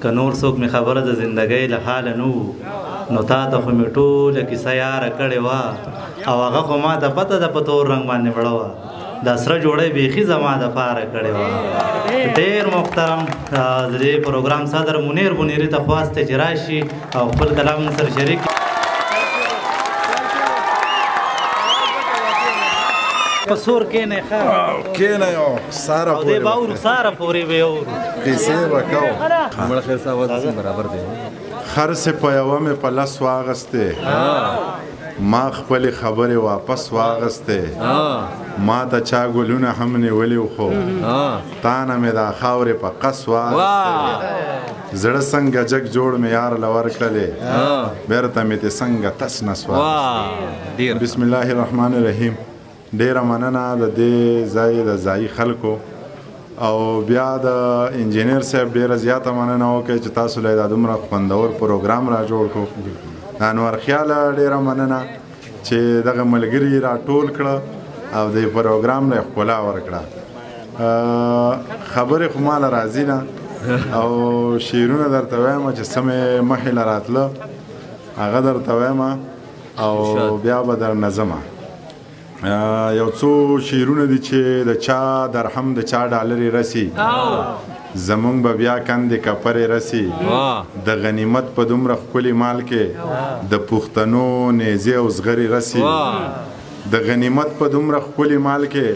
که نور څوک مې خبره د زندګۍ له حاله نه وو نو تا ته خو مې ټوله کیسه یاره کړې وه او هغه خو ما ته پته ده په تور رنګ باندې مړه وه دا سره جوړی بیخي زما دپاره کړې وه ډېر محترم د دې پروګرام صدر منیر بنیري ته خواست دی چې راشي او خپل کلام سره شریک په سور کېنئ ښه کېنئ او ساره او دی به اورو ساره پورې به اورو قیسې به کوو مړه خیر صاحب اواز برابر دی خر سې په یوه مې په لس واغستې ما خپلې خبرې واپس واغستې ما ته چا ګلونه هم نیولي خو تا نه مې دا خاورې په قص واغستې زړه څنګه جګ جوړ مې یار له ورکړلې بېرته مې تې څنګه تس نس واغستې بسم الله الرحمن الرحیم ډیره مننه د دې ځای د ځایي خلکو او بیا د انجینر صاحب ډیره زیاته مننه وکړئ چې تاسو له دا دومره خوندور پروګرام را جوړ کړو د انور خیاله ډیره مننه چې دغه ملګري را ټول کړه او د پروګرام له ښکلا ورکړه خبرې خو ماله راځي نه او شعرونه درته وایم چې څه مې مخې له راتله هغه درته وایم او بیا به در نظمه یو څو شعرونه دي چې د چا درهم د چا ډالرې رسي زمونږ به بیا کندې کپرې رسي د غنیمت په دومره ښکلي مال کې د پښتنو نیزې او زغرې رسي د غنیمت په دومره ښکلي مال کې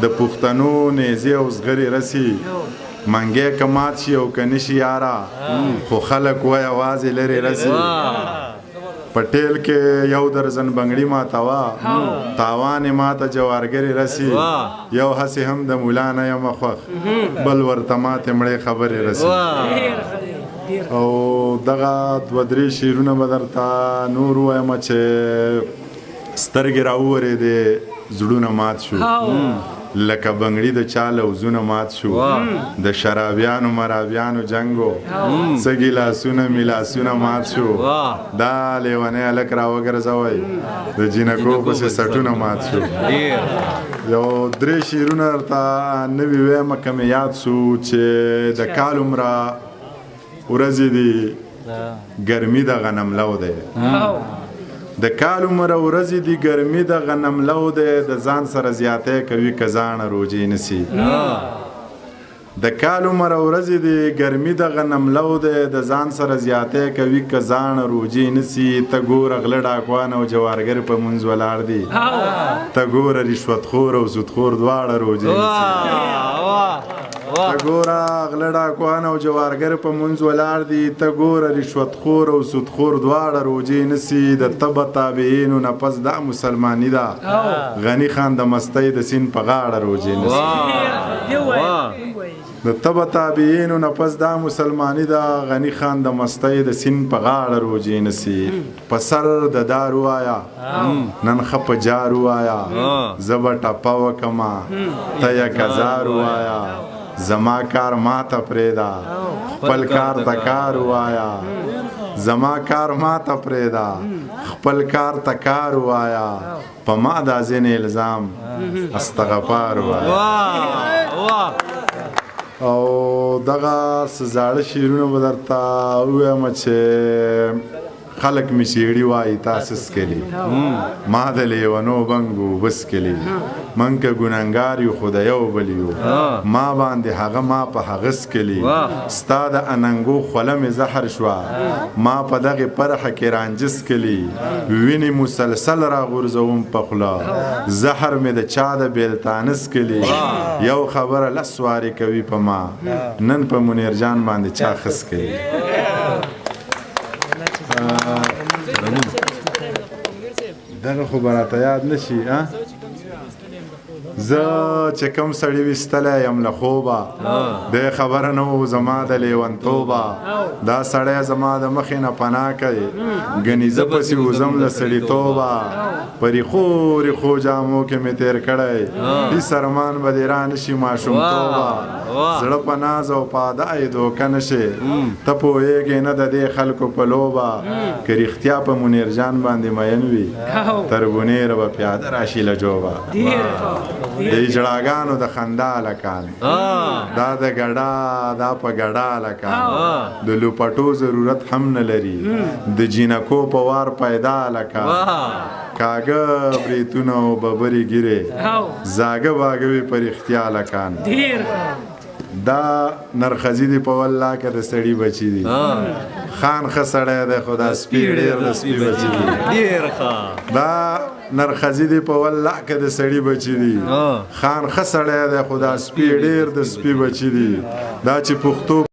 د پښتنو نیزې او زغرې رسي منګی که مات شي او که نشي یاره خو خلک وایي یوازې لرې رسي پټیل کې یو درزن بنګړي ماتوا تاوان ماته جوارګري رسي یو هسې هم د مولا نه یم خوښ بل ورته ماتې مړې خبرې رسي او دغه دوه درې شعرونه به درته نور ووایم چې سترګې راوورېدې زړونه مات شو لکه بنګړي د چا لوزونه مات شو د شرابیانو مرابیانو جنګو څه ګیلاسونه میلاسونه مات شو دا لیونی هلک راوګرځوئ د جینکو پسې سټونه مات شو یو درې شعرونه درته نوي ویمه که مې یاد شو چې د کال عمره ورځې دي ګرمي د غنملو دی د کال عمره ورځې دي ګرمي د غنملو دی د ځان سره زیاتی کوي که ځانه روجې نسي د کال عمره ورځې دي ګرمي د غنملو دی د ځان سره زیاتی کوي که ځانه روجې نسي ته ګوره غله ډاکوان او جوارګر په منځ ولاړ دي ته ګوره رشوتخور او سودخور دواړه روجې نسي ته ګوره غله ډاکوان او جوارګر په منځ ولاړ دي ته ګوره رشوتخور او سودخور دواړه روجې نسي د تبه تابعینو نه پس دا مسلماني ده غني خان د مستۍ د سین په غاړه روجې نسي د تبه تابعینو نه پس دا مسلماني ده غني خان د مستۍ د سین په غاړه روجې نسي په سر د دارو آیا نن ښه په جارو آیا زه به ټپه وکمه ته یک هزارو آیا زما کار ما ته پرېږده خپل کار ته کار ووایه زما کار ما ته پرېږده خپل کار ته کار ووایه په ما دا ځینې الزام استغفار ووایه او دغه څه زاړه شعرونه به درته ووایم چې خلک مې شیړي وایي تاسو سکلي ما د لیونو بنګو بسکلي من که ګنهګار یو خو د یو بل یو ما باندې هغه ما په هغه سکلي ستا د اننګو خوله مې زهر شوه ما په دغې پرخه کې رانجه سکلي وینې مسلسل راغورځوم په خوله زهر مې د چا د بیلتانه سکلي یو خبره لس وارې کوي په ما نن په منیر جان باندې چا ښه سکلي دغه خو به راته یاد نه شي زه چې کوم سړي ویستلی یم له خوبه دی خبره نه و زما د لیونتوبه دا سړی زما د مخې نه پناه کوي ګنې زه پسې وزم له سړیتوبه په ریخو ریخو جامو کې مې تېر کړی هېڅ ارمان به دې را نه شي ماشومتوبه زړه په ناز او پاده ای دوکه نشې ته پوهېږې نه د دې خلکو په لوبه که رښتیا په منیر جان باندې مین وي تر بونیره به پیاده راشي له جوبه د اجړاګانو د خندا هلکان دا د ګډا دا په ګډا هلکان د لوپټو ضرورت هم نه لري د جینکو په وار پیدا هلکان کاږه بریتونه او ببرې ګیرې زاږه واږه وي په رښتیا هلکان دا نرخزي دی په والله که د سړي بچي دي خان ښه سړی دی خو دا سپي ډېر د سپي بچي دي دا نرخزي دی په والله که د سړي بچي دي خان ښه سړی دی خو دا سپي ډېر د سپي بچي دي دا چې پښتو